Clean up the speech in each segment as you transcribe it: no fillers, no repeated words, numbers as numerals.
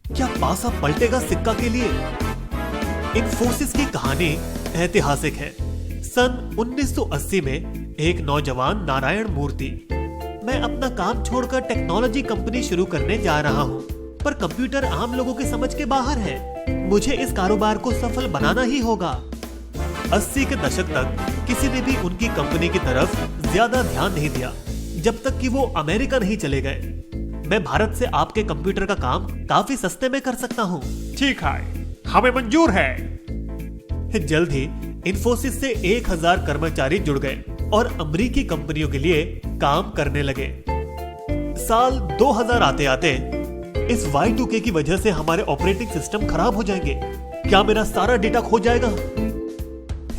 क्या पासा पलटेगा सिक्का के लिए? इन्फोसिस की कहानी ऐतिहासिक है। सन 1980 में एक नौजवान नारायण मूर्ति, मैं अपना काम छोड़कर टेक्नोलॉजी कंपनी शुरू करने जा रहा हूँ, पर कंप्यूटर आम लोगों की समझ के बाहर है। मुझे इस कारोबार को सफल बनाना ही होगा। 80 के दशक तक किसी ने भी उनकी कंपनी की तरफ ज्यादा ध्यान नहीं दिया, जब तक कि वो अमेरिका नहीं चले गए। मैं भारत से आपके कंप्यूटर का काम काफी सस्ते में कर सकता हूँ। ठीक है, हमें मंजूर है। जल्द ही इन्फोसिस से 1000 कर्मचारी जुड़ गए और अमेरिकी कंपनियों के लिए काम करने लगे। साल 2000 आते आते इस Y2K की वजह से हमारे ऑपरेटिंग सिस्टम खराब हो जाएंगे। क्या मेरा सारा डेटा खो जाएगा?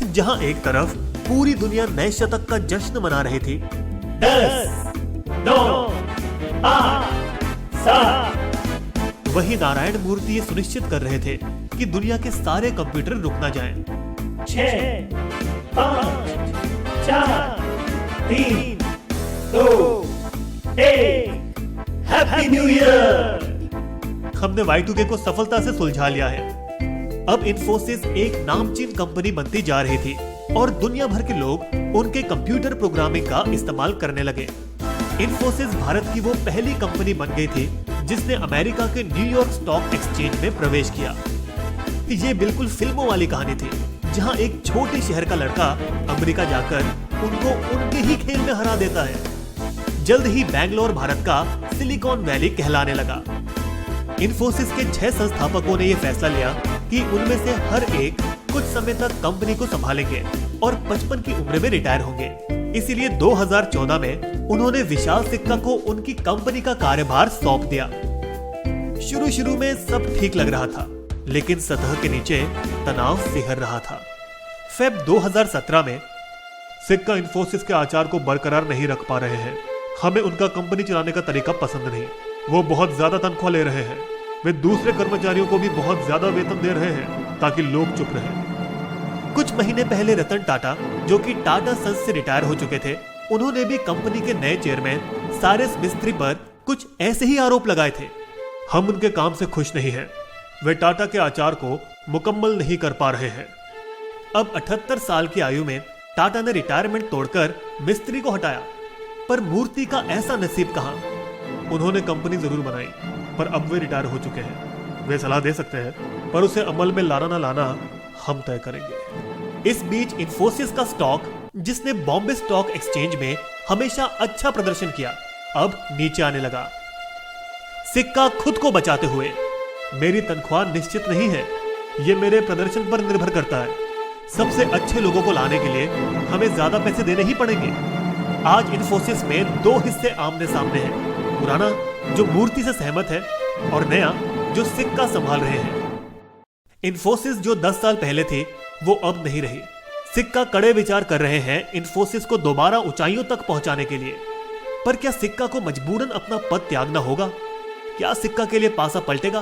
जहां एक तरफ पूरी दुनिया नए शतक का जश्न मना रही थी, 10, 9, 8, 7। वही नारायण मूर्ति ये सुनिश्चित कर रहे थे कि दुनिया के सारे कंप्यूटर रुक ना जाएं। 6, 5, 4, 3, 2, 1। Happy new year. हमने Y2K को सफलता से सुलझा लिया है। अब इन्फोसिस एक नामचीन कंपनी बनती जा रही थी और दुनिया भर के लोग उनके कंप्यूटर प्रोग्रामिंग का इस्तेमाल करने लगे। इन्फोसिस भारत की वो पहली कंपनी बन गई थी जिसने अमेरिका के न्यूयॉर्क स्टॉक एक्सचेंज में प्रवेश किया। ये बिल्कुल फिल्मों वाली कहानी थी, जहां एक छोटे शहर का लड़का अमेरिका जाकर उनको उनके ही खेल में हरा देता है। जल्द ही बैंगलोर भारत का सिलिकॉन वैली कहलाने लगा। इन्फोसिस के 6 संस्थापकों ने यह फैसला लिया कि उनमें से हर एक कुछ समय तक कंपनी को संभालेंगे और 55 की उम्र में रिटायर होंगे। इसीलिए 2014 में उन्होंने विशाल सिक्का को उनकी कंपनी का कार्यभार सौंप दिया। शुरू में सब ठीक लग रहा था, लेकिन सतह के नीचे तनाव सिहर रहा था। फेब 2017 में सिक्का इन्फोसिस के आचार को बरकरार नहीं रख पा रहे हैं। हमें उनका कंपनी चलाने का तरीका पसंद नहीं। वो बहुत ज्यादा तनख्वाह ले रहे हैं। वे दूसरे कर्मचारियों को भी बहुत ज्यादा वेतन दे रहे हैं ताकि लोग चुप रहें। कुछ महीने पहले रतन टाटा, जो कि टाटा सन्स से रिटायर हो चुके थे, उन्होंने भी कंपनी के नए चेयरमैन साइरस मिस्त्री पर कुछ ऐसे ही आरोप लगाए थे। हम उनके काम से खुश नहीं हैं। वे टाटा के आचार को मुकम्मल नहीं कर पा रहे हैं। अब 78 साल की आयु में टाटा ने रिटायरमेंट तोड़कर मिस्त्री को हटाया, पर मूर्ति का ऐसा नसीब कहां। उन्होंने कंपनी जरूर बनाई, पर अब वे रिटायर हो चुके हैं। वे सलाह दे सकते हैं, पर उसे अमल में लाना ना लाना हम तय करेंगे। इस बीच इन्फोसिस का स्टॉक, जिसने बॉम्बे स्टॉक एक्सचेंज में हमेशा अच्छा प्रदर्शन किया, अब नीचे आने लगा। सिक्का खुद को बचाते हुए, मेरी तनख्वाह निश्चित नहीं है, यह मेरे प्रदर्शन पर निर्भर करता है। सबसे अच्छे लोगों को लाने के लिए हमें ज्यादा पैसे देने ही पड़ेंगे। आज इन्फोसिस में 2 हिस्से आमने सामने हैं, पुराना जो मूर्ति से सहमत है और नया जो सिक्का संभाल रहे हैं। इन्फोसिस जो 10 साल पहले थी, वो अब नहीं रही। सिक्का कड़े विचार कर रहे हैं इन्फोसिस को दोबारा ऊंचाइयों तक पहुंचाने के लिए। पर क्या सिक्का को मजबूरन अपना पद त्यागना होगा? क्या सिक्का के लिए पासा पलटेगा?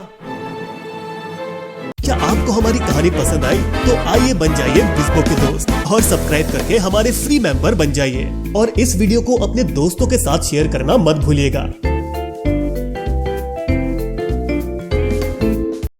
क्या आपको हमारी कहानी पसंद आई? तो आइए बन जाइए विस्पो के दोस्त और सब्सक्राइब करके हमारे फ्री मेंबर बन जाइए। और इस वीडियो को अपने दोस्तों के साथ शेयर करना मत भूलिएगा।